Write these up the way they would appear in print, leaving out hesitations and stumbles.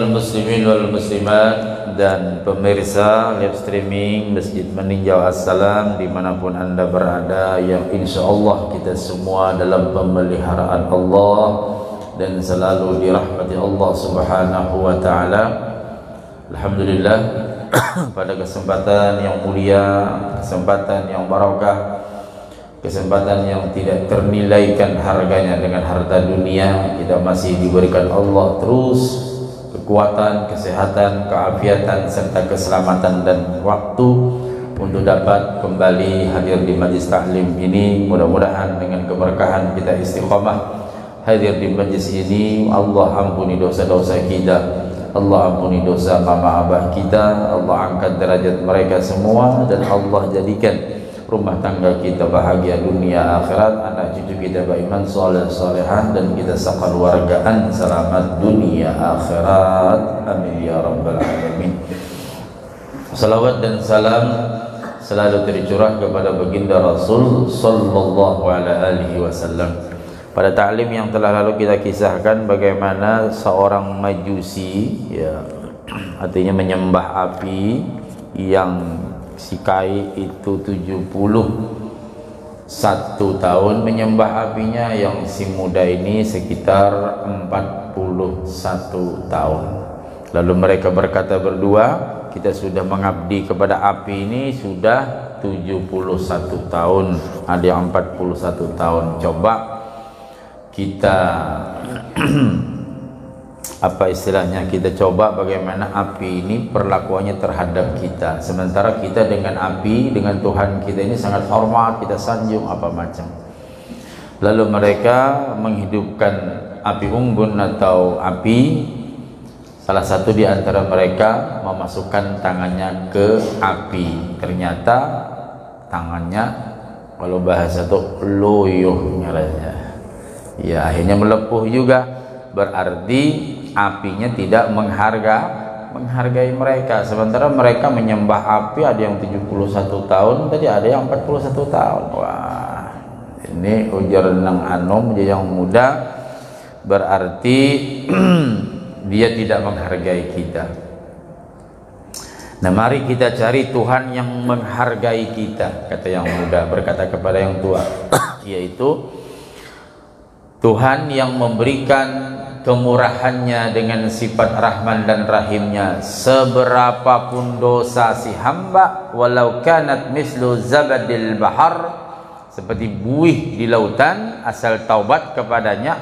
Ma'asyiral muslimin wal muslimat dan pemirsa live streaming Masjid Meninjau Assalam dimanapun anda berada, yang insya Allah kita semua dalam pemeliharaan Allah dan selalu dirahmati Allah subhanahu wa ta'ala. Alhamdulillah, pada kesempatan yang mulia, kesempatan yang barakah, kesempatan yang tidak ternilaikan harganya dengan harta dunia, kita masih diberikan Allah terus kekuatan, kesehatan, keafiatan serta keselamatan dan waktu untuk dapat kembali hadir di majlis taklim ini. Mudah-mudahan dengan keberkahan kita istiqamah hadir di majlis ini. Allah ampuni dosa-dosa kita, Allah ampuni dosa mama abah kita, Allah angkat derajat mereka semua, dan Allah jadikan rumah tangga kita bahagia dunia akhirat, anak cucu kita beriman soleh solehan, dan kita sekeluargaan selamat dunia akhirat. Amin ya rabbal alamin. Salawat dan salam selalu tercurah kepada baginda Rasul sallallahu alaihi wasallam. Pada ta'lim yang telah lalu kita kisahkan bagaimana seorang majusi, ya, artinya menyembah api, yang si Kai itu 71 tahun menyembah apinya, yang si muda ini sekitar 41 tahun. Lalu mereka berkata berdua, kita sudah mengabdi kepada api ini sudah 71 tahun, ada yang 41 tahun. Coba kita apa istilahnya, kita coba bagaimana api ini perlakuannya terhadap kita, sementara kita dengan api, dengan Tuhan kita ini sangat hormat, kita sanjung apa macam. Lalu mereka menghidupkan api unggun atau api. Salah satu di antara mereka memasukkan tangannya ke api, ternyata tangannya, kalau bahasa itu loyo nyalanya, ya akhirnya melepuh juga. Berarti apinya tidak menghargai mereka, sementara mereka menyembah api, ada yang 71 tahun tadi, ada yang 41 tahun. Wah, ini ujar nang anom yang muda, berarti dia tidak menghargai kita. Nah, mari kita cari Tuhan yang menghargai kita, kata yang muda berkata kepada yang tua, yaitu Tuhan yang memberikan kemurahannya dengan sifat Rahman dan Rahimnya. Seberapapun dosa si hamba, walau kanat mislu zabadil bahar, seperti buih di lautan, asal taubat kepadanya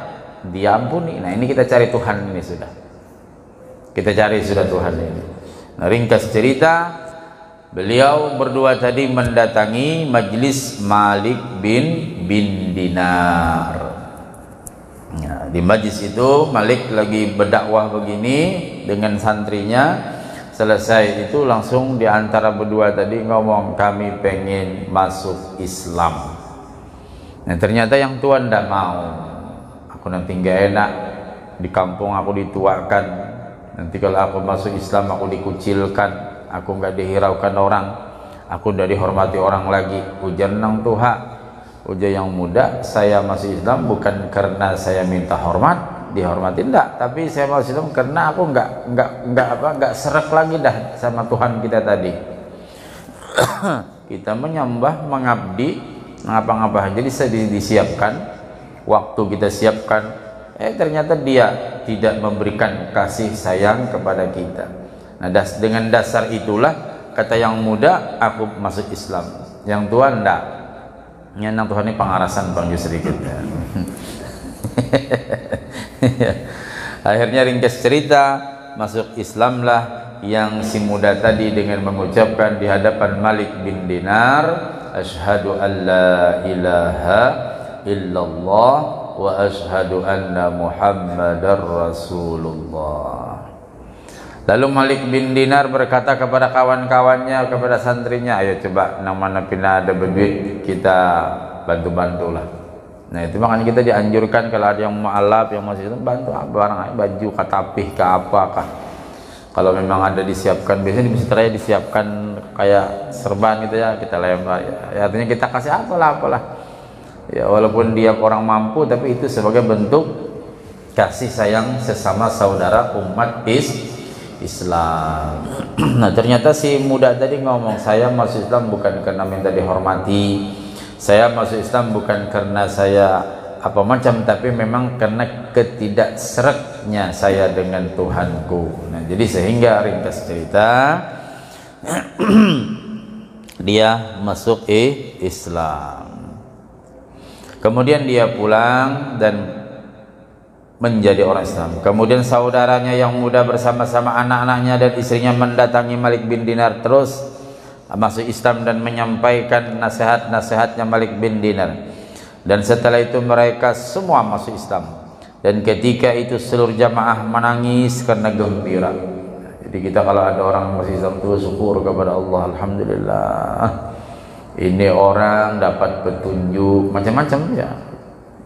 diampuni. Nah, ini kita cari Tuhan ini sudah. Kita cari sudah Tuhan ini. Nah, ringkas cerita, beliau berdua tadi mendatangi majlis Malik bin Dinar. Ya, di majlis itu Malik lagi berdakwah begini dengan santrinya. Selesai itu langsung di antara berdua tadi ngomong, kami pengen masuk Islam. Nah, ternyata yang tua ndak mau. Aku nanti nggak enak, di kampung aku dituakan, nanti kalau aku masuk Islam aku dikucilkan, aku nggak dihiraukan orang, aku udah dihormati orang lagi. Ujar nang Tuhan, ujar yang muda, saya masuk Islam bukan karena saya minta hormat, dihormati enggak, tapi saya masuk Islam karena aku enggak serak lagi dah sama Tuhan kita tadi. Kita menyembah, mengabdi, ngapa-ngapa jadi disiapkan, waktu kita siapkan, ternyata dia tidak memberikan kasih sayang kepada kita. Nah, dengan dasar itulah kata yang muda, aku masuk Islam. Yang tua enggak. Nyenang Tuhan ini pengarasan Bang Yus sedikit ya. Akhirnya ringkas cerita, masuk Islamlah yang si muda tadi dengan mengucapkan di hadapan Malik bin Dinar, asyhadu an la ilaha illallah wa asyhadu anna Muhammadar Rasulullah. Lalu Malik bin Dinar berkata kepada kawan-kawannya, kepada santrinya, ayo coba nang mana pina ada berduit, kita bantu-bantulah. Nah, itu makanya kita dianjurkan kalau ada yang mu'alaf, yang masih itu, bantu barang, baju, katapih, ke apakah. Kalau memang ada disiapkan, biasanya di masjid raya disiapkan kayak serban gitu ya, kita lempar. Ya, artinya kita kasih apalah. Ya, walaupun dia orang mampu, tapi itu sebagai bentuk kasih sayang sesama saudara umat Islam. Nah ternyata si muda tadi ngomong, saya masuk Islam bukan karena minta dihormati, saya masuk Islam bukan karena saya apa macam, tapi memang karena ketidaksereknya saya dengan Tuhanku. Nah jadi sehingga ringkas cerita dia masuk Islam, kemudian dia pulang dan menjadi orang Islam. Kemudian saudaranya yang muda bersama-sama anak-anaknya dan istrinya mendatangi Malik bin Dinar, terus masuk Islam dan menyampaikan nasihat-nasihatnya Malik bin Dinar. Dan setelah itu mereka semua masuk Islam. Dan ketika itu seluruh jamaah menangis karena gembira. Jadi kita kalau ada orang masuk Islam itu syukur kepada Allah, alhamdulillah. Ini orang dapat petunjuk macam-macam ya.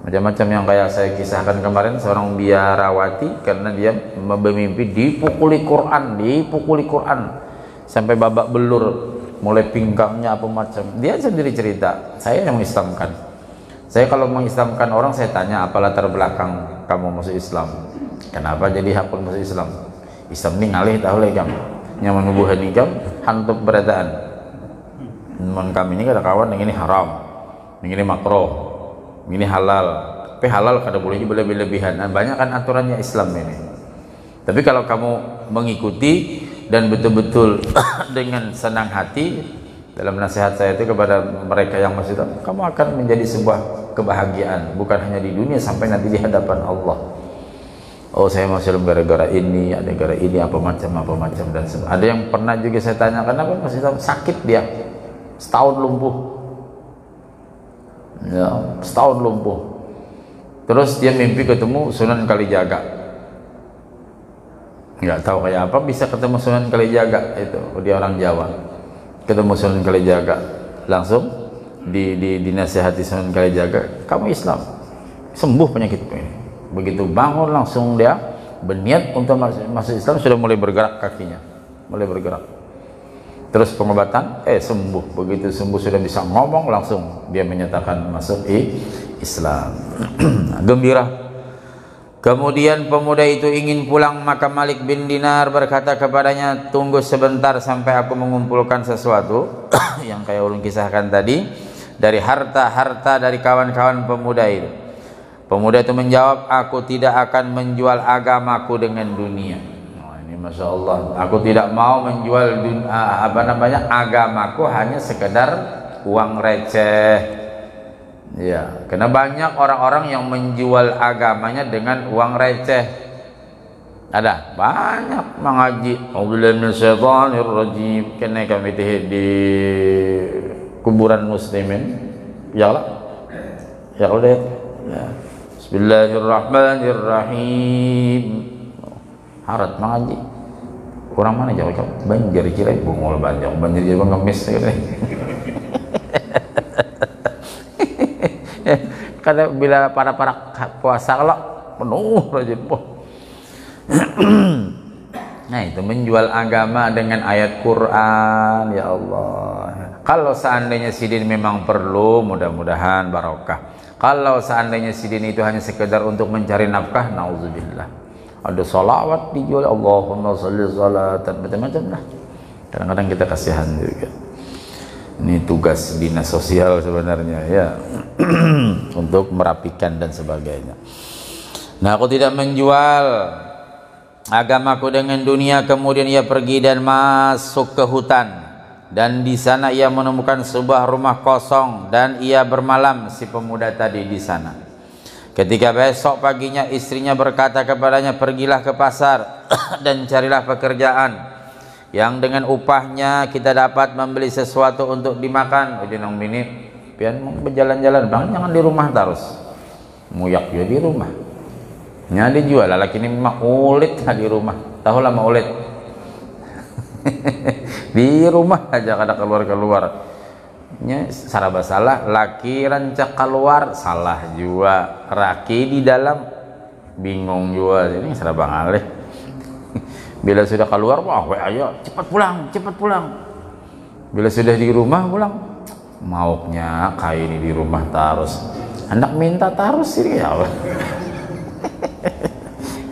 Macam-macam yang kayak saya kisahkan kemarin, seorang biarawati karena dia bermimpi dipukuli Quran sampai babak belur, mulai pinggangnya apa macam. Dia sendiri cerita, saya yang mengislamkan. Saya kalau mengislamkan orang, saya tanya apa latar belakang kamu masuk Islam, kenapa jadi hakul masuk Islam. Islam ini ngalih tahu lagi kamu nyaman nubuhan ini kamu hantuk berataan teman kami ini kata kawan yang ini haram, yang ini makruh, ini halal, tapi halal kada boleh berlebihan. Nah, banyak kan aturannya Islam ini. Tapi kalau kamu mengikuti dan betul-betul dengan senang hati, dalam nasihat saya itu kepada mereka yang masih tahu, kamu akan menjadi sebuah kebahagiaan, bukan hanya di dunia, sampai nanti di hadapan Allah. Oh saya masih dalam gara-gara ini, ada gara ini apa macam dan ada yang pernah juga saya tanya, kenapa masih tahu sakit dia setahun lumpuh. Ya, setahun lumpuh. Terus dia mimpi ketemu Sunan Kalijaga. Nggak tahu kayak apa bisa ketemu Sunan Kalijaga itu. Dia orang Jawa. Ketemu Sunan Kalijaga, langsung dinasihati Sunan Kalijaga, kamu Islam, sembuh penyakitmu ini. Begitu bangun langsung dia berniat untuk masuk Islam, sudah mulai bergerak kakinya, mulai bergerak. Terus pengobatan, sembuh. Begitu sembuh sudah bisa ngomong, langsung dia menyatakan masuk Islam. Gembira. Kemudian pemuda itu ingin pulang, maka Malik bin Dinar berkata kepadanya, tunggu sebentar sampai aku mengumpulkan sesuatu yang kayak ulun kisahkan tadi dari harta-harta dari kawan-kawan pemuda itu. Pemuda itu menjawab, aku tidak akan menjual agamaku dengan dunia. Masya Allah, aku tidak mau menjual agamaku hanya sekedar uang receh. Ya, karena banyak orang-orang yang menjual agamanya dengan uang receh. Ada banyak mengaji. A'udzubillahi minasyaitonirrajim. Kena kami di kuburan muslimin. Ya Allah. Ya udah. Ya. Bismillahirrahmanirrahim. Harat mengaji. Orang mana jauh kau? Banjir Cirai, bungul banjir Cirai ngemis gitu. Karena bila para puasa kalau penuh rajin. Nah itu menjual agama dengan ayat Quran, ya Allah. Kalau seandainya sidin memang perlu, mudah-mudahan barokah. Kalau seandainya sidin itu hanya sekedar untuk mencari nafkah, nauzubillah. Ada salawat dijual, Allahumma sholli salatan, macam-macam lah. Kadang-kadang kita kasihan juga. Ini tugas dinas sosial sebenarnya ya, untuk merapikan dan sebagainya. Nah, aku tidak menjual agamaku dengan dunia. Kemudian ia pergi dan masuk ke hutan, dan di sana ia menemukan sebuah rumah kosong dan ia bermalam, si pemuda tadi di sana. Ketika besok paginya istrinya berkata kepadanya, pergilah ke pasar dan carilah pekerjaan yang dengan upahnya kita dapat membeli sesuatu untuk dimakan. Jadi nong bini pian mau berjalan-jalan bang, jangan di rumah terus, muyak juga di rumah. Nya dijual laki ini memang ulit di rumah, tahu lama ulit. Di rumah aja kada keluar-keluar. Nya saraba salah, laki rancak keluar salah juga, laki di dalam bingung juga. Ini saraba ngalih. Bila sudah keluar, wah ayo cepat pulang. Bila sudah di rumah pulang, mauknya kayak ini di rumah terus. Hendak minta terus ini ya.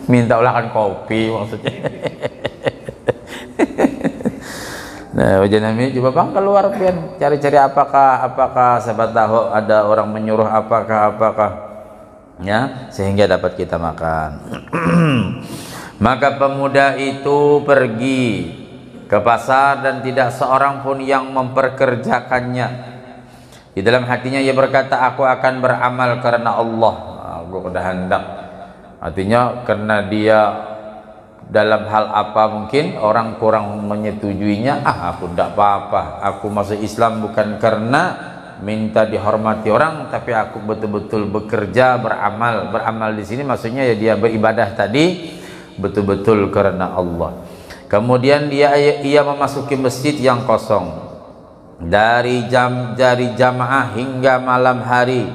Minta ulahkan kopi maksudnya. Nah, ujian ini coba bang keluar pian cari-cari apakah siapa tahu ada orang menyuruh apakah ya sehingga dapat kita makan. Maka pemuda itu pergi ke pasar dan tidak seorang pun yang memperkerjakannya. Di dalam hatinya ia berkata, aku akan beramal karena Allah. Aku sudah hendak. Artinya karena dia dalam hal apa mungkin orang kurang menyetujuinya, aku tidak apa-apa, aku masuk Islam bukan karena minta dihormati orang, tapi aku betul-betul bekerja, beramal di sini maksudnya ya dia beribadah tadi betul-betul karena Allah. Kemudian ia memasuki masjid yang kosong dari jamaah hingga malam hari.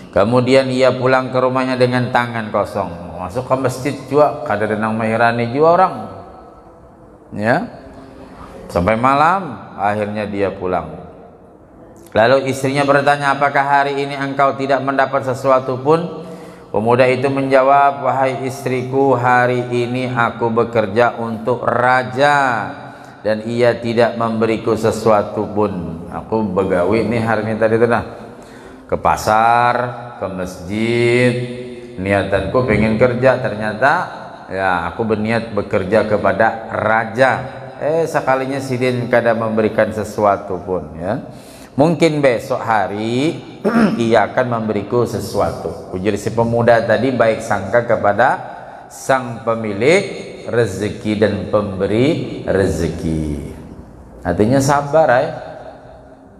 Kemudian ia pulang ke rumahnya dengan tangan kosong. Masuk ke masjid juga kada denang mahirani juga orang ya sampai malam, akhirnya dia pulang. Lalu istrinya bertanya, apakah hari ini engkau tidak mendapat sesuatu pun? Pemuda itu menjawab, wahai istriku, hari ini aku bekerja untuk raja dan ia tidak memberiku sesuatu pun. Aku begawi nih hari ini tadi tuh ke pasar, ke masjid, niatanku pengen kerja, ternyata ya aku berniat bekerja kepada raja, sekalinya sidin kada memberikan sesuatu pun ya. Mungkin besok hari ia akan memberiku sesuatu. Ujar si pemuda tadi baik sangka kepada sang pemilik rezeki dan pemberi rezeki. Artinya sabar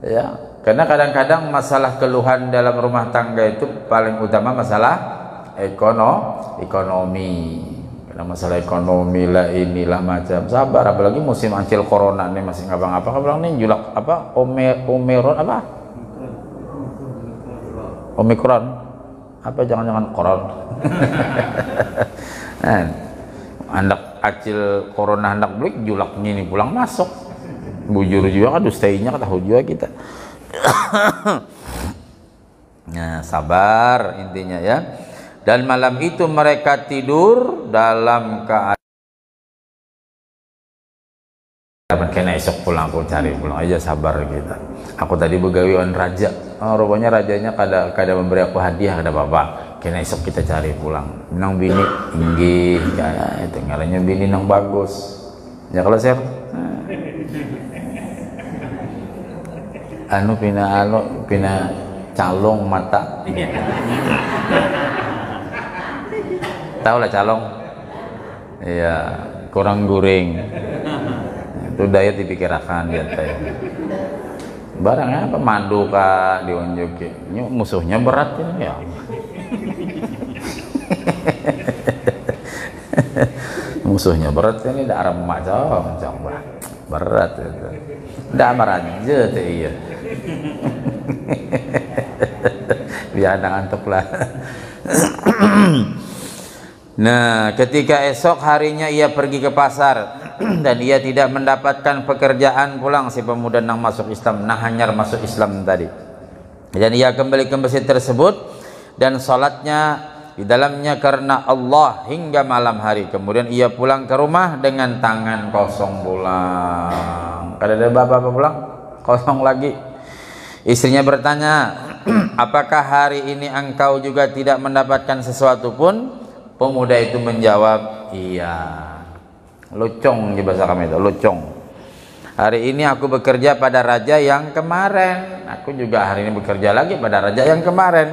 ya. Karena kadang-kadang masalah keluhan dalam rumah tangga itu paling utama masalah ekonomi. Karena masalah ekonomi lah inilah macam, sabar. Apalagi musim ancil corona nih masih ngabang apa nih julak apa Omikron apa Omikron apa jangan-jangan koron. Anak acil corona hendak balik julak ini pulang masuk bujur juga kan dustainya kata juga kita. Nah sabar intinya ya. Dan malam itu mereka tidur dalam keadaan kena esok pulang, aku cari pulang aja, sabar kita. Aku tadi begawian raja, rupanya rajanya kada memberi aku hadiah, kada apa-apa. Kena esok kita cari pulang. Nang bini inggih, ya itu ngaranya bini nang bagus. Ya kalau share, pina calong mata. Tahu lah calong, iya kurang goreng itu daya dipikirkan ya teh. Barangnya apa madu kah dionjoki, musuhnya berat ini ya. Musuhnya berat ini dah arah macam berat itu. Dah marahnya je teh iya. Biar ngantuk lah. Nah, ketika esok harinya ia pergi ke pasar dan ia tidak mendapatkan pekerjaan pulang si pemuda nang masuk Islam, nah hanyar masuk Islam tadi. Dan ia kembali ke masjid tersebut dan sholatnya di dalamnya karena Allah hingga malam hari. Kemudian ia pulang ke rumah dengan tangan kosong pulang. Kada ada apa-apa pulang, kosong lagi. Istrinya bertanya, apakah hari ini engkau juga tidak mendapatkan sesuatu pun? Pemuda itu menjawab, iya. Lucong di bahasa kami itu, lucong. Hari ini aku bekerja pada raja yang kemarin. Aku juga hari ini bekerja lagi pada raja yang kemarin.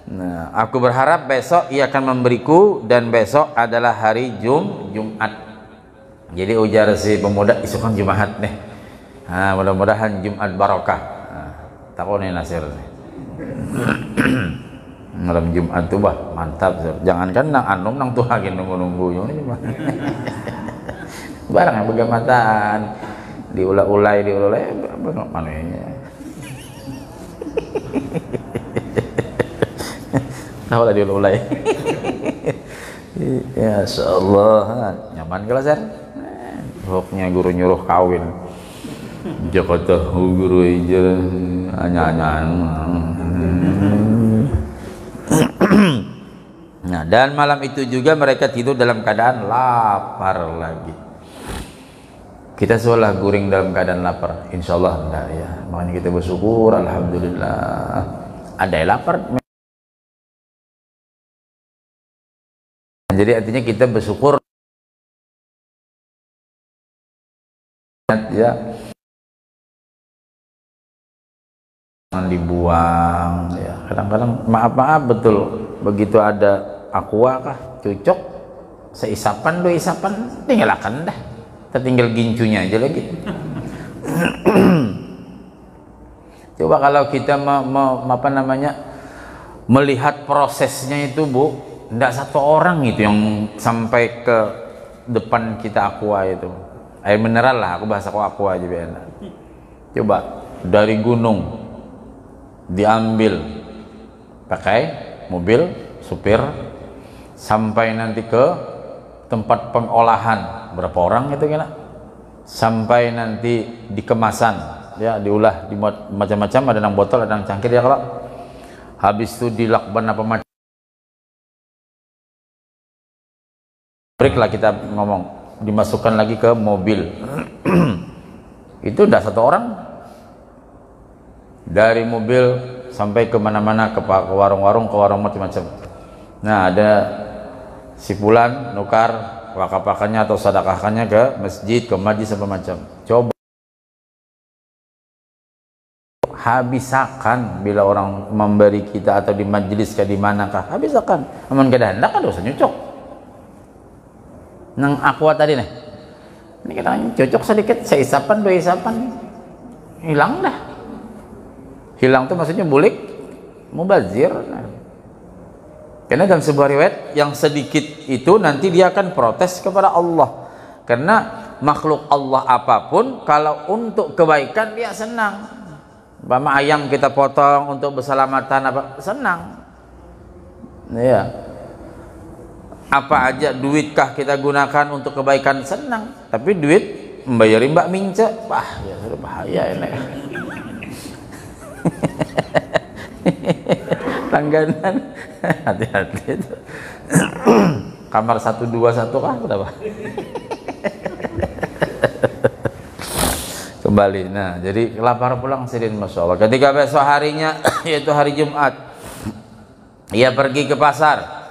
Nah, aku berharap besok ia akan memberiku dan besok adalah hari Jumat. Jadi ujar si pemuda, isu kan Jumat nih. Nah, mudah-mudahan Jumat barokah. Nah, takut nih Nasir nih. Malam Jumat tuh bah mantap, jangankan nang anum nang tuh lagi nunggu ini mah. Barang yang begamataan diulai bengok mananya. Tahu lah diulai. Ya Allah, nyaman kalau Sar. Hoknya guru nyuruh kawin. Jakarta guru aja hanya. Nah Nah, dan malam itu juga mereka tidur dalam keadaan lapar lagi. Kita seolah guring dalam keadaan lapar, insya Allah enggak ya. Makanya kita bersyukur, alhamdulillah. Ada yang lapar. Jadi artinya kita bersyukur ya, jangan dibuang ya. Kadang-kadang maaf betul, begitu ada aqua kah cocok seisapan dua isapan tinggalkan dah, tertinggal gincunya aja lagi. Coba kalau kita melihat prosesnya itu, Bu, tidak satu orang itu yang sampai ke depan kita aqua itu, air mineral lah, aku bahasa aqua aja biar enak. Coba dari gunung diambil pakai mobil supir sampai nanti ke tempat pengolahan, berapa orang itu kena, sampai nanti dikemasan ya, diolah, dibuat macam-macam, ada yang botol, ada yang cangkir ya, kalau habis itu dilakban apa macam break lah kita ngomong, dimasukkan lagi ke mobil. Itu udah satu orang dari mobil sampai ke mana-mana, ke warung-warung, ke warung macam-macam. Nah, ada si fulan nukar wakafakannya atau sedekahkannya ke masjid, ke majlis apa macam. Coba habisakan bila orang memberi kita atau di majlis ke di manakah, habisakan. Amun kada hendak kan dosa nyocok. Nang aqua tadi nih. Ini kita cocok sedikit, seisapan dua isapan hilang dah. Hilang tuh maksudnya bulik, mubazir. Nah. Karena dalam sebuah riwayat yang sedikit itu nanti dia akan protes kepada Allah. Karena makhluk Allah apapun kalau untuk kebaikan dia senang. Bama ayam kita potong untuk berselamatan apa, senang. Ya. Apa aja duitkah kita gunakan untuk kebaikan, senang. Tapi duit membayari mbak mince, wah ya sudah bahaya ini. Langganan, hati-hati itu. Kamar 121 kah berapa? Kembali. Nah, jadi lapar pulang Sirin, masya Allah. Ketika besok harinya, yaitu hari Jumat, ia pergi ke pasar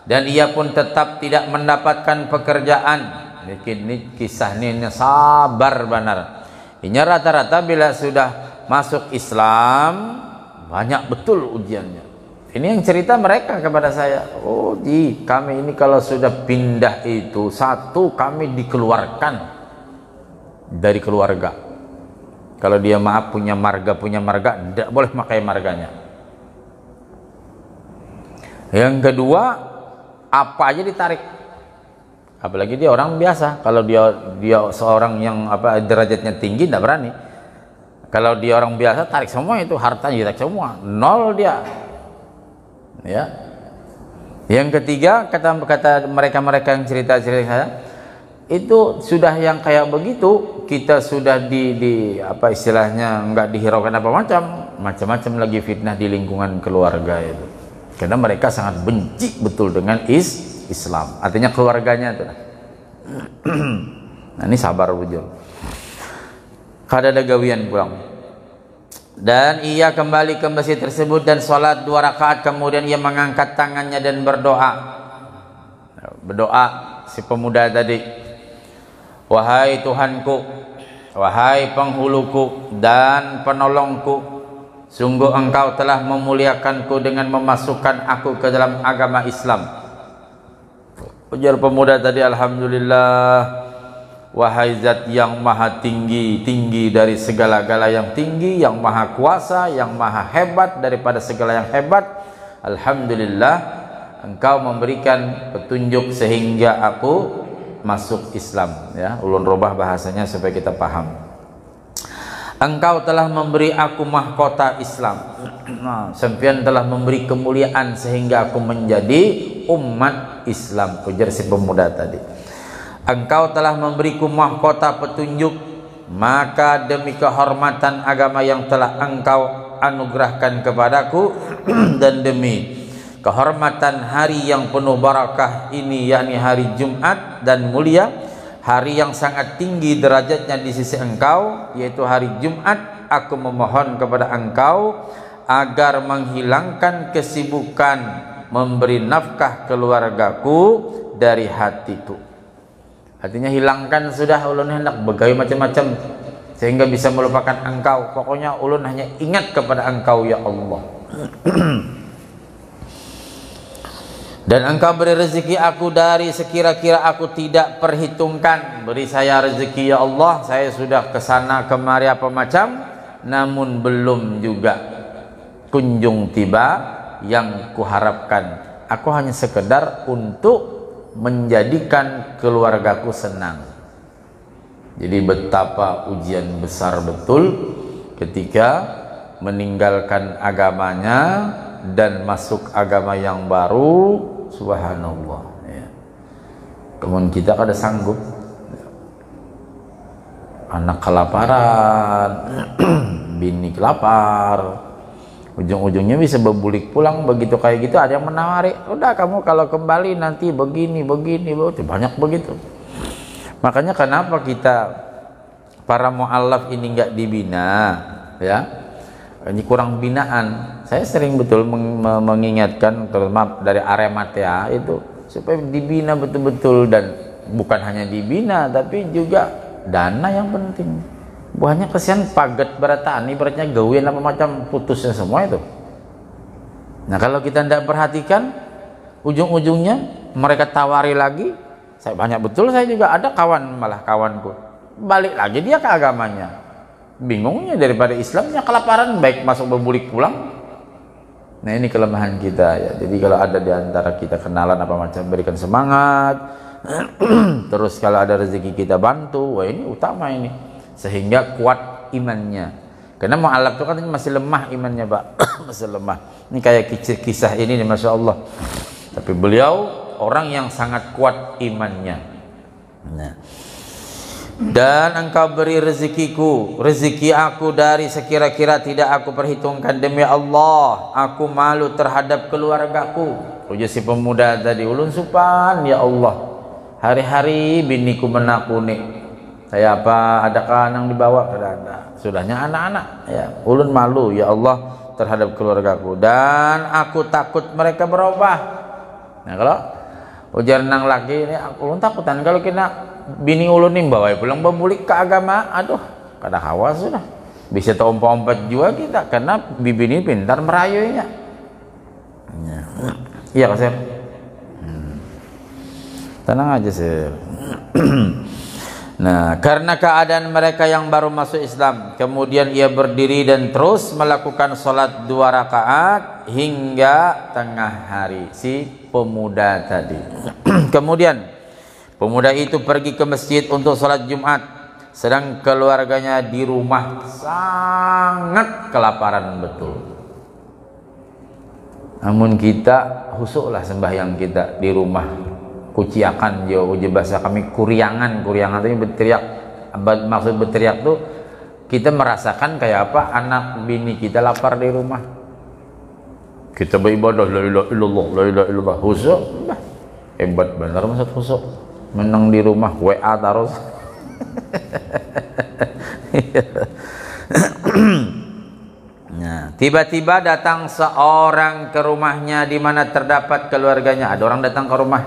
dan ia pun tetap tidak mendapatkan pekerjaan. Ini kisah ini sabar benar. Ini rata-rata bila sudah masuk Islam banyak betul ujiannya. Ini yang cerita mereka kepada saya. Oh, kami ini kalau sudah pindah itu, satu, kami dikeluarkan dari keluarga. Kalau dia maaf punya marga, tidak boleh pakai marganya. Yang kedua, apa aja ditarik. Apalagi dia orang biasa. Kalau dia seorang yang derajatnya tinggi, tidak berani. Kalau dia orang biasa, tarik semua itu, hartanya ditarik semua, nol dia. Ya. Yang ketiga, kata mereka yang cerita saya, itu sudah yang kayak begitu, kita sudah di apa istilahnya, enggak dihiraukan apa macam-macam lagi fitnah di lingkungan keluarga itu. Karena mereka sangat benci betul dengan Islam. Artinya keluarganya itu. Nah, ini sabar bujur. Kada ada gawian pulang. Dan ia kembali ke masjid tersebut dan sholat 2 rakaat, kemudian ia mengangkat tangannya dan berdoa si pemuda tadi, wahai Tuhanku, wahai penghuluku dan penolongku, sungguh engkau telah memuliakanku dengan memasukkan aku ke dalam agama Islam. Ujar pemuda tadi, alhamdulillah, wahai zat yang maha tinggi, tinggi dari segala-gala yang tinggi, yang maha kuasa, yang maha hebat daripada segala yang hebat. Alhamdulillah, engkau memberikan petunjuk sehingga aku masuk Islam. Ya, ulun robah bahasanya supaya kita paham. Engkau telah memberi aku mahkota Islam. Nah, sempian telah memberi kemuliaan sehingga aku menjadi umat Islam. Ujar si pemuda tadi. Engkau telah memberiku mahkota petunjuk, maka demi kehormatan agama yang telah engkau anugerahkan kepadaku dan demi kehormatan hari yang penuh barakah ini, yakni hari Jumat dan mulia, hari yang sangat tinggi derajatnya di sisi Engkau, yaitu hari Jumat. Aku memohon kepada Engkau agar menghilangkan kesibukan memberi nafkah keluargaku dari hatiku. Artinya hilangkan sudah, ulun hendak begawe macam-macam sehingga bisa melupakan Engkau. Pokoknya ulun hanya ingat kepada Engkau ya Allah. Dan Engkau beri rezeki aku dari sekira-kira aku tidak perhitungkan. Beri saya rezeki ya Allah. Saya sudah kesana kemari apa macam, namun belum juga kunjung tiba yang kuharapkan. Aku hanya sekedar untuk menjadikan keluargaku senang. Jadi betapa ujian besar betul ketika meninggalkan agamanya dan masuk agama yang baru. Subhanallah ya. Kemudian kita kada sanggup, anak kelaparan, bini kelapar, ujung-ujungnya bisa bebulik pulang. Begitu kayak gitu ada yang menawari, udah kamu kalau kembali nanti begini banyak begitu. Makanya kenapa kita para mu'allaf ini nggak dibina ya, ini kurang binaan. Saya sering betul mengingatkan terutama dari Aremania itu supaya dibina betul-betul, dan bukan hanya dibina tapi juga dana yang penting. Banyak kesian paget beratani beratnya gawin apa macam putusnya semua itu. Nah kalau kita tidak perhatikan, ujung-ujungnya mereka tawari lagi. Saya banyak betul, saya juga ada kawanku balik lagi dia ke agamanya. Bingungnya daripada Islamnya kelaparan, baik masuk berbulik pulang. Nah ini kelemahan kita ya. Jadi kalau ada di antara kita kenalan apa macam, berikan semangat. Terus kalau ada rezeki kita bantu. Wah ini utama ini, sehingga kuat imannya. Karena mu'alaf itu kan masih lemah imannya Pak. Masih lemah. Ini kayak kisah ini nih, Masya Allah. Tapi beliau orang yang sangat kuat imannya. Nah, dan Engkau beri rezekiku, rezeki aku dari sekira-kira tidak aku perhitungkan. Demi Allah, aku malu terhadap keluargaku. Ujar si pemuda tadi, ulun supan ya Allah, hari-hari biniku menakuni saya apa, adakah yang dibawa? Ada. Sudahnya anak-anak ya, ulun malu ya Allah terhadap keluargaku, dan aku takut mereka berubah. Nah kalau ujar nang laki ini, ulun takutan kalau kena bini ulun nih bawa pulang berbulik ke agama, aduh kada hawa sudah bisa terompat-ompat juga kita, karena bibi ini pintar merayunya. Iya Sir, tenang aja Sir. Nah karena keadaan mereka yang baru masuk Islam, kemudian ia berdiri dan terus melakukan sholat 2 rakaat hingga tengah hari. Si pemuda tadi. Kemudian pemuda itu pergi ke masjid untuk sholat Jumat, sedang keluarganya di rumah sangat kelaparan betul. Namun kita husuklah sembahyang kita di rumah, kuciakan jo uji bahasa kami kuriangan itu berteriak. Maksud berteriak tuh kita merasakan kayak apa anak bini kita lapar di rumah, kita beribadah la ilaha illallah husuk. Hebat benar maksud husuk, menang di rumah WA terus. Nah, tiba-tiba datang seorang ke rumahnya di mana terdapat keluarganya. Ada orang datang ke rumah.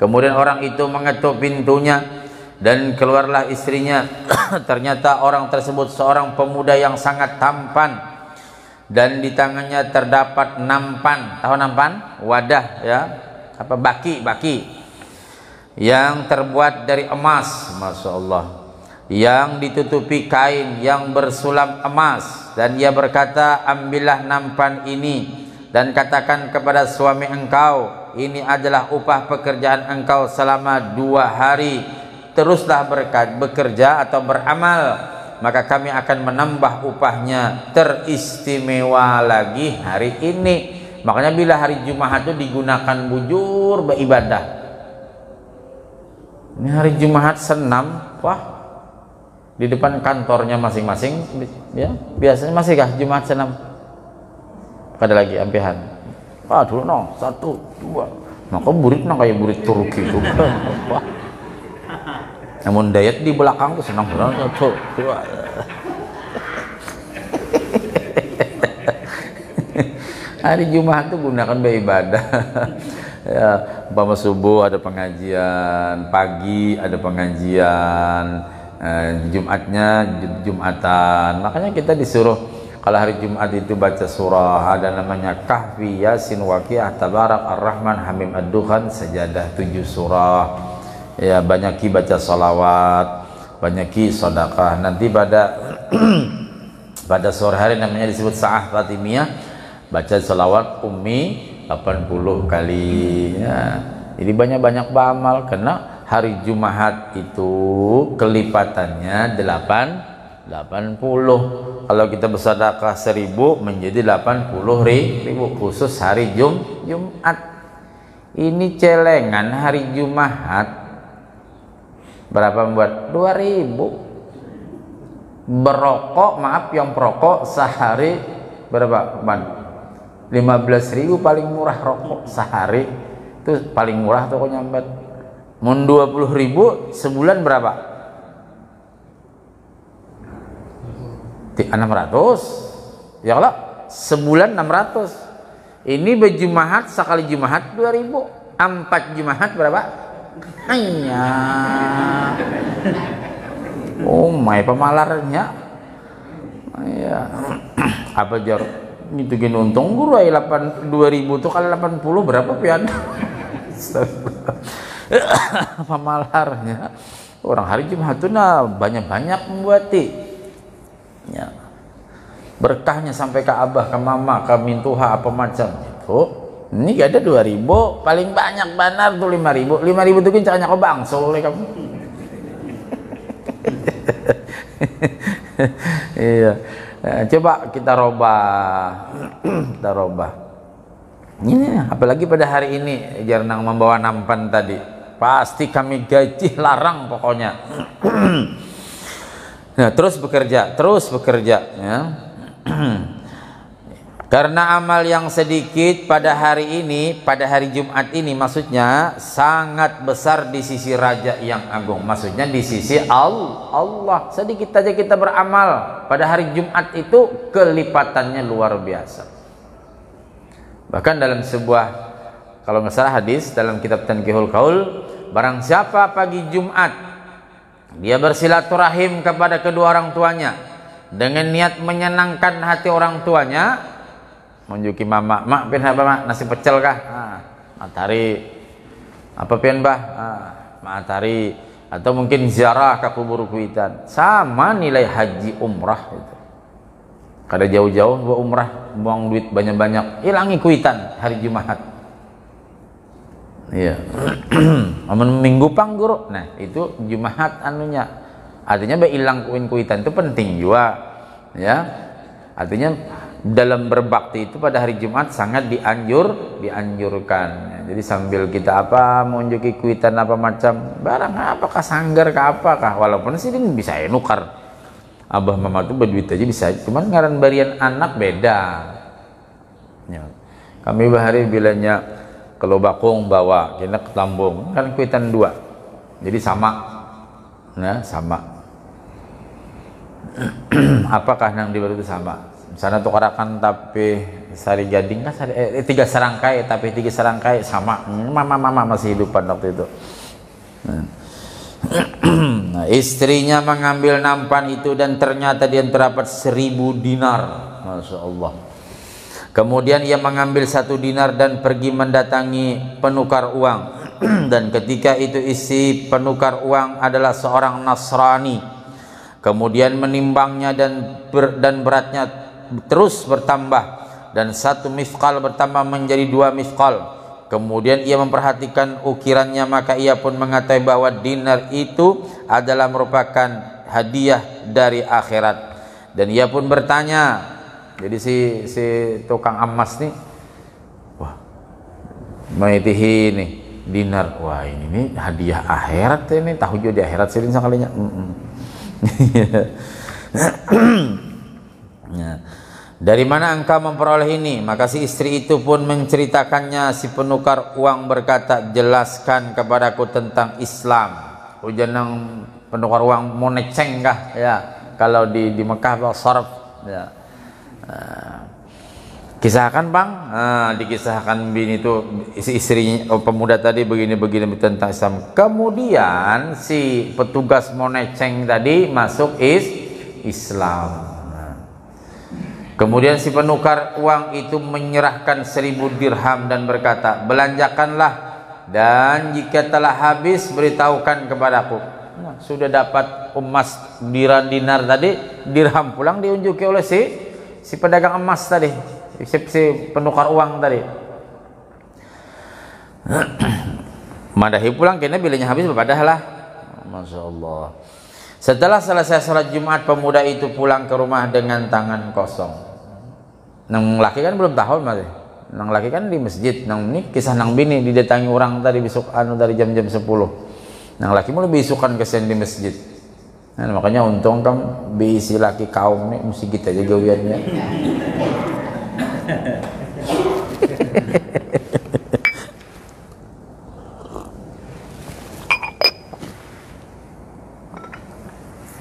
Kemudian orang itu mengetuk pintunya dan keluarlah istrinya. Ternyata orang tersebut seorang pemuda yang sangat tampan, dan di tangannya terdapat nampan. Tahu nampan? Wadah ya. Apa baki yang terbuat dari emas, Masya Allah, yang ditutupi kain yang bersulam emas. Dan dia berkata, ambillah nampan ini dan katakan kepada suami engkau, ini adalah upah pekerjaan engkau selama 2 hari. Teruslah bekerja atau beramal, maka kami akan menambah upahnya teristimewa lagi hari ini. Makanya bila hari Jumat itu digunakan bujur beribadah. Ini hari Jumat senam, wah, di depan kantornya masing-masing ya, biasanya masih kah Jumat senam? Kada lagi ampihan. dulu no, 1, 2. Maka buritnya kayak burit Turki itu. Namun diet di belakang tuh senang banget. 1, 2. Hari Jumat tuh gunakan beribadah. Ya, umpama subuh ada pengajian, pagi ada pengajian, Jumatnya Jumatan. Makanya kita disuruh kalau hari Jumat itu baca surah, ada namanya Kahfi, Yasin, Waqiah, Tabarak, Ar-Rahman, Hamim, Ad-Dukhan, Sajadah, 7 surah. Ya, banyaki baca salawat, banyaki sedekah. Nanti pada sore hari namanya disebut Sa'ah Fatimiyah, baca salawat Ummi 80 kali ya. Jadi banyak-banyak beramal karena hari Jumat itu kelipatannya 80. Kalau kita bersedekah 1000 menjadi 80.000 khusus hari Jumat. Ini celengan hari Jumat berapa membuat 2000. Berokok, maaf yang perokok sehari berapa, Man? 15.000 paling murah rokok sehari. Itu paling murah tuh nyambat. Mun 20.000 sebulan berapa? 600. Ya kalau sebulan 600. Ini berjumahat sekali Jumahat 2000. 4 Jumahat berapa? Hanya. Oh my, pemalarnya. Ya. Apa jar? Itu gini untung guru ay 2000 tuh kali 80 berapa pian? Pemalarnya. Orang hari Jumat tuh nah banyak-banyak membuati. Ya. Berkahnya sampai ke abah, ke mama, ke mintuha apa macam itu. Ini gak ada 2000, paling banyak benar tuh 5000. 5000 tuh kincangnya kau bangsul oleh kamu. Iya. Coba kita robah. Ini apalagi pada hari ini jarang membawa nampan tadi. Pasti kami gaji larang pokoknya. Nah, terus bekerja ya. Karena amal yang sedikit pada hari ini, pada hari Jumat ini maksudnya sangat besar di sisi Raja yang agung. Maksudnya di sisi Allah. Sedikit saja kita beramal pada hari Jumat itu kelipatannya luar biasa. Bahkan dalam sebuah, kalau nggak salah hadis dalam kitab Tanqihul Qaul, barang siapa pagi Jumat dia bersilaturahim kepada kedua orang tuanya dengan niat menyenangkan hati orang tuanya, menunjuki mama, mak pian apa mak, nasi pecel kah? Matahari apa pian bah? Matahari, atau mungkin ziarah ke kubur kuitan, sama nilai haji umrah itu. Kada jauh-jauh buat umrah, buang duit banyak-banyak, hilangi kuitan hari Jumat. Iya. Amun minggu pang guru. Nah, itu Jumat anunya. Artinya hilang kuitan itu penting juga. Ya. Artinya dalam berbakti itu pada hari Jumat sangat dianjurkan. Jadi sambil kita menunjuki kuitan apa macam barang apakah sanggar ke apakah, walaupun sih ini bisa nukar. Abah mama tuh berduit aja bisa, cuman ngaran barian anak beda. Ya. Kami bahari bilanya kalau bakung bawa kita ke Tambung kan kuitan 2. Jadi sama. Nah, sama. Apakah yang dibaru itu sama? Sana tukarakan tapi sari gading kan 3 serangkai tapi 3 serangkai sama. Mama masih hidupan waktu itu. Nah, istrinya mengambil nampan itu dan ternyata dia terdapat 1000 dinar. Masya Allah. Kemudian ia mengambil 1 dinar dan pergi mendatangi penukar uang. Dan ketika itu isi penukar uang adalah seorang Nasrani. Kemudian menimbangnya dan beratnya terus bertambah, dan 1 mithqal bertambah menjadi 2 mithqal. Kemudian ia memperhatikan ukirannya, maka ia pun mengetahui bahwa dinar itu adalah merupakan hadiah dari akhirat. Dan ia pun bertanya, jadi si tukang emas nih, wah, maitihi nih dinar, wah ini nih hadiah akhirat ini, tahu juga di akhirat sih sekalinya. Ya. Dari mana engkau memperoleh ini? Maka si istri itu pun menceritakannya. Si penukar uang berkata, jelaskan kepadaku tentang Islam. Ujian yang penukar uang mau neceng kah? Ya, kalau di Mekah bawa sarf. Ya. Kisahkan bang, dikisahkan bini itu si istrinya pemuda tadi begini tentang Islam. Kemudian si petugas mau neceng tadi masuk Islam. Kemudian si penukar uang itu menyerahkan 1000 dirham dan berkata, belanjakanlah, dan jika telah habis beritahukan kepadaku. Nah, sudah dapat emas dinar tadi, dirham pulang diunjuki oleh si pedagang emas tadi, si penukar uang tadi. Madahi pulang karena bilanya habis berpadahlah. Masya Allah. Setelah selesai sholat Jumat, pemuda itu pulang ke rumah dengan tangan kosong. Nang laki kan belum tahu masih. Nang laki kan di masjid. Nang ini kisah nang bini didatangi orang tadi besok dari jam-jam 10. Nang laki mau lebih isukan kesian di masjid. Nah, makanya untung kan bisi laki kaum nih mesti kita aja gawiannya.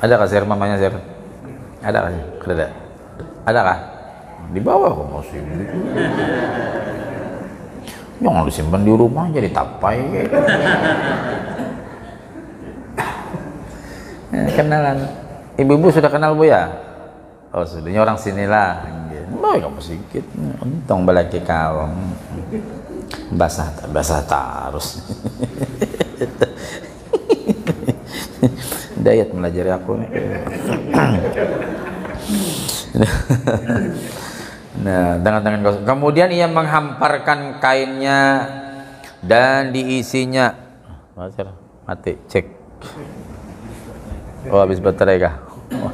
Ada kah share mamanya share? Ada kah? Ada kah? Di bawah kok masih gitu. Jangan disimpan di rumah jadi tapai kayak. Kenalan. Ibu-ibu sudah kenal Bu ya? Oh sudah, orang sinilah. Oh kamu sedikit. Untung balaki kawang. Basah terus. Dayat melajari aku nih. Nah, tangan-tangan kosong. Kemudian ia menghamparkan kainnya dan diisinya. Mati, cek. Oh, habis baterai kah? Oh.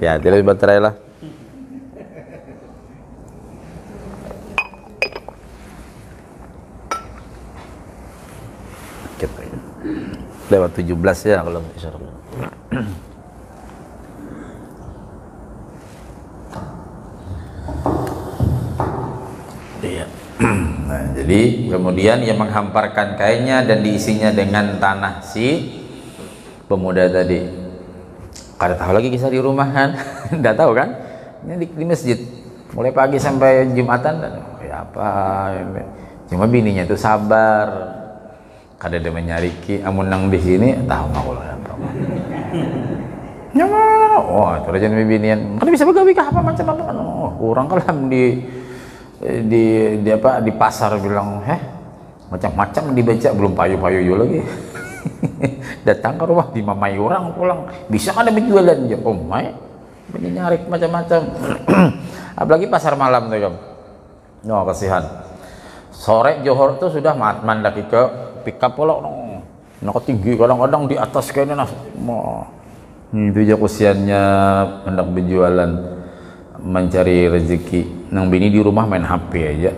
Ya, dia habis baterai lah. Lewat 17 ya kalau insyaallah. Iya. Nah, jadi kemudian ia menghamparkan kainnya dan diisinya dengan tanah si pemuda tadi. Kada tahu lagi kisah di rumah kan? Enggak tahu kan? Ini di masjid. Mulai pagi sampai Jumatan ya apa? Cuma bininya itu sabar. Kada ada menyariki amun nang di sini tahu nggak kalau apa. Nyaman. Oh, itu aja nih binian. Kada bisa begawi kah apa macam apa? Oh, kurang kalam di pasar bilang, macam-macam dibaca belum payu-payu lagi. Datang ke rumah dimamai orang pulang. Bisa ada berjualan aja. Oh, mai. Ini nyarik macam-macam. Apalagi pasar malam tuh, Kam. No, kasihan. Sore Johor tuh sudah matman lagi ke pickup polok no tinggi kadang-kadang di atas kayaknya itu aja kesiannya hendak berjualan mencari rezeki. Nang bini di rumah main HP aja,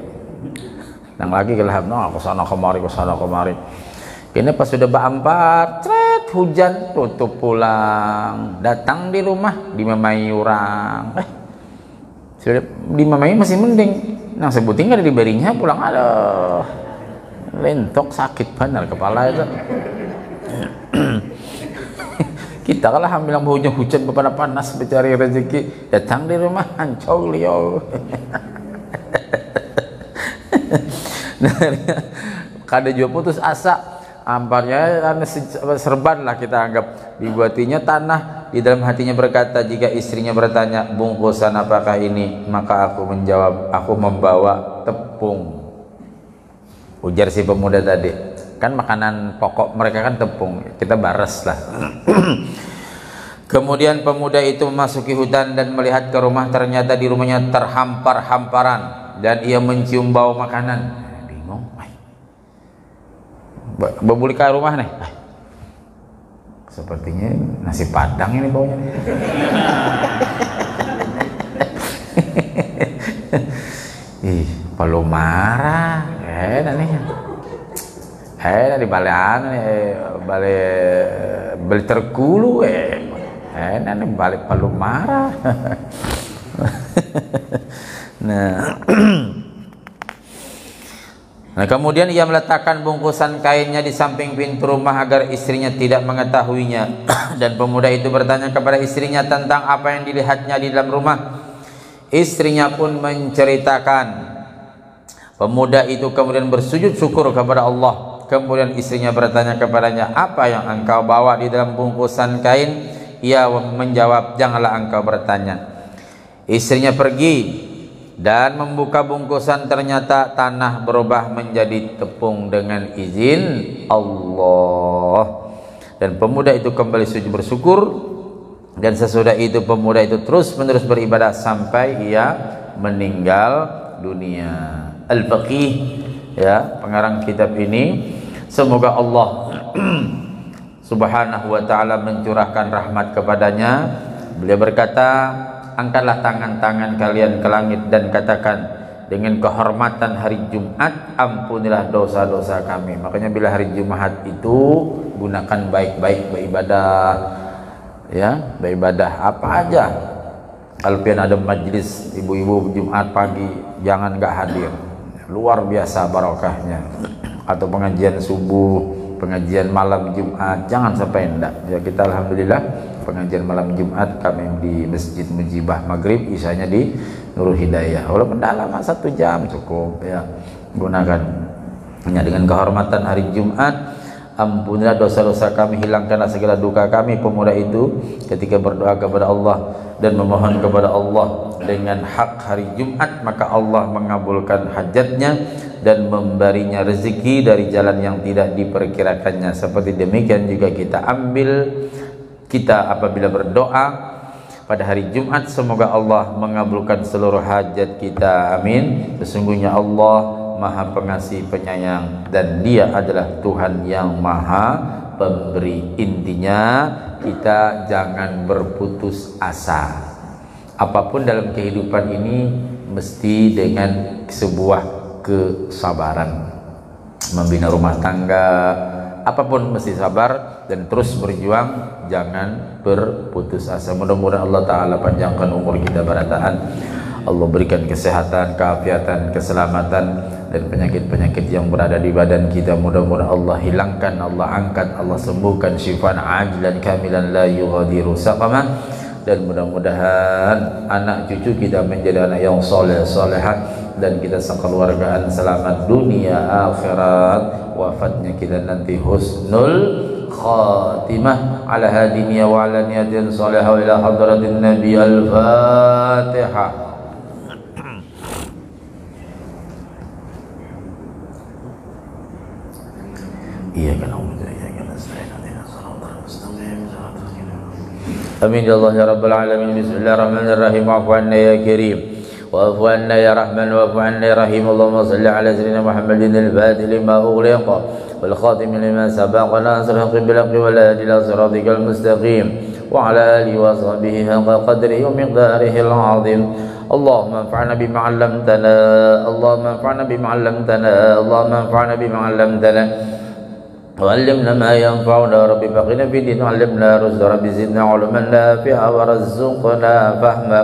nang lagi kelihatan aku sana kemari. Kini pas sudah berampar hujan tutup pulang, datang di rumah dimamai orang. Sudah dimamai masih mending, nang sebutin ada di barinya pulang ada lentok sakit benar kepala itu. Kita kalah bilang baunya hujan bepada panas mencari rezeki, datang di rumah hancur liau. Kada juga putus asa, amparnya serban lah kita anggap, dibuatinya tanah. Di dalam hatinya berkata, jika istrinya bertanya bungkusan apakah ini, maka aku menjawab, aku membawa tepung. Ujar si pemuda tadi, kan makanan pokok mereka kan tepung, kita baras lah. Kemudian pemuda itu memasuki hutan dan melihat ke rumah, ternyata di rumahnya terhampar-hamparan dan ia mencium bau makanan. Bingung, berbuli ke rumah nih, sepertinya nasi padang ini baunya. Ih, perlu marah. Di balean balik terkulu nani balik palu marah. Nah, nah kemudian ia meletakkan bungkusan kainnya di samping pintu rumah agar istrinya tidak mengetahuinya. Dan pemuda itu bertanya kepada istrinya tentang apa yang dilihatnya di dalam rumah. Istrinya pun menceritakan. Pemuda itu kemudian bersujud syukur kepada Allah. Kemudian istrinya bertanya kepadanya, apa yang engkau bawa di dalam bungkusan kain? Ia menjawab, janganlah engkau bertanya. Istrinya pergi dan membuka bungkusan, ternyata tanah berubah menjadi tepung dengan izin Allah. Dan pemuda itu kembali sujud bersyukur, dan sesudah itu pemuda itu terus menerus beribadah sampai ia meninggal dunia. Al-Faqih, ya, pengarang kitab ini, semoga Allah subhanahu wa ta'ala mencurahkan rahmat kepadanya. Beliau berkata, angkatlah tangan-tangan kalian ke langit dan katakan, dengan kehormatan hari Jumat, ampunilah dosa-dosa kami. Makanya bila hari Jumat itu gunakan baik-baik beribadah, ya, beribadah apa aja. Kalau pian ada majlis ibu-ibu Jumat pagi, jangan nggak hadir, luar biasa barokahnya. Atau pengajian subuh, pengajian malam Jumat, jangan sampai enggak. Ya, kita alhamdulillah pengajian malam Jumat kami di Masjid Mujibah Maghrib, isanya di Nurul Hidayah. Walaupun dalam 1 jam cukup, ya, gunakan. Hanya dengan kehormatan hari Jumat, ampunilah dosa-dosa kami, hilangkanlah segala duka kami. Pemuda itu ketika berdoa kepada Allah dan memohon kepada Allah dengan hak hari Jumat, maka Allah mengabulkan hajatnya dan memberinya rezeki dari jalan yang tidak diperkirakannya. Seperti demikian juga kita apabila berdoa pada hari Jumat, semoga Allah mengabulkan seluruh hajat kita, amin. Sesungguhnya Allah Maha Pengasih Penyayang dan Dia adalah Tuhan yang Maha Pemberi. Intinya kita jangan berputus asa. Apapun dalam kehidupan ini mesti dengan sebuah kesabaran. Membina rumah tangga, apapun mesti sabar dan terus berjuang, jangan berputus asa. Mudah-mudahan Allah Ta'ala panjangkan umur kita barataan, Allah berikan kesehatan, keafiatan, keselamatan, dan penyakit-penyakit yang berada di badan kita mudah-mudahan Allah hilangkan, Allah angkat, Allah sembuhkan syifaan ajilan kamilan la yughadiru saqama. Dan mudah-mudahan anak cucu kita menjadi anak yang soleh solehat, dan kita sekeluargaan selamat dunia akhirat, wafatnya kita nanti husnul khatimah ala hadiniya wa ala niyatin salihah wa ila hadratin nabi. Al-Fatihah. Iyyaka na'budu wa iyyaka nasta'in ihdinas siratal mustaqim. Amin ya Allah ya rabbal alamin. Bismillahirrahmanirrahim. Wa'fu 'anna ya karim, wa'fu 'anna ya rahman, wa'fu 'anna ya rahim. Allahumma shalli ala sayyidina Muhammadin al-fatih lima ughliqa wal khatim lima sabaqa nasril haqqi bil haqqi wal hadi ila siratikal mustaqim wa ala alihi wa sahbihi haqqa qadrihi wa miqdarihi al-'azim. Allahumma anfa'na bima 'allamtana, Allahumma anfa'na bima 'allamtana, Allahumma anfa'na bima 'allamtana وعلمنا ما ينفعنا. ربي فقنا في الدين وعلمنا رشد. ربي زدنا علما نافعا وارزقنا فهما.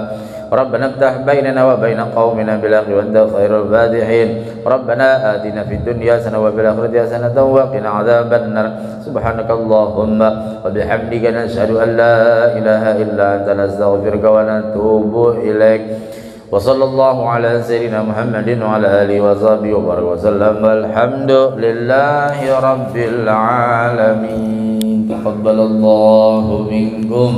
ربنا افتح بيننا وبين قومنا بالحق وانت خير الفاتحين. ربنا آتنا في الدنيا حسنة وفي الآخرة حسنة وقنا عذاب النار. سبحانك اللهم وبحمدك نشهد أن لا إله إلا أنت نستغفرك ونتوب إليك. وصلى الله على سيدنا محمد وعلى آله وصحبه وبارك وسلم. والحمد لله رب العالمين. تقبل الله منكم.